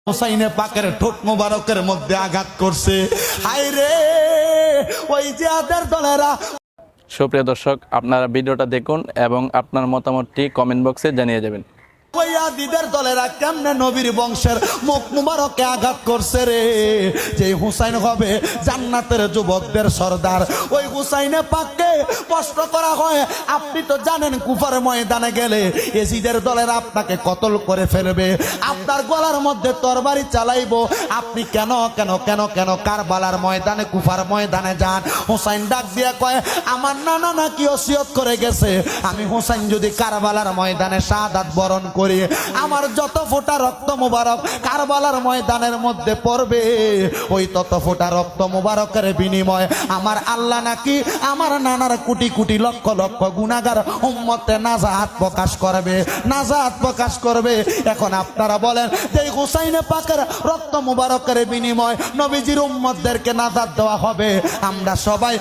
হুসাইনে পাকের ঠোঁট মোবারকের মধ্যে আঘাত করছে। হায় রে ওই জিহাদের দলেরা। সুপ্রিয় দর্শক, আপনারা ভিডিওটা দেখুন এবং আপনার মতামতটি কমেন্ট বক্সে জানিয়ে যাবেন। ওই আদিদের দলেরা কেমনে নবীর বংশের মুখ মুবারকে আঘাত করছে রে। যে হুসাইন হবে জান্নাতের যুবকদের সর্দার, ওই হুসাইনে পাককে কষ্ট করা হয়। আপনি তো জানেন কুফার ময়দানে গেলে এজিদের দলেরা আপনাকে কতল করে ফেলবে, আপনার গলার মধ্যে তরবারি চালাইবো। আপনি কেন কেন কেন কেন কারবালার ময়দানে কুফার ময়দানে যান। হুসাইন ডাক দিয়ে কয়, আমার নানা নাকি ওসিয়ত করে গেছে, আমি হুসাইন যদি কারবালার ময়দানে শাহাদাত বরণ করি, আমার যত ফোঁটা রক্ত মুবারক কারবালার ময়দানের মধ্যে পড়বে, ওই তত ফোঁটা রক্ত মুবারকের বিনিময় আমার আল্লাহ নাকি আমার নানার কোটি কোটি লক্ষ লক্ষ গুনাহগার উম্মতে নাজাত প্রকাশ করবে, নাজাত প্রকাশ করবে। এখন আপনারা বলেন যে হুসাইনে পাকের রক্ত মুবারকের বিনিময় নবীজির উম্মতদেরকে নাজাত দেওয়া হবে। আমরা সবাই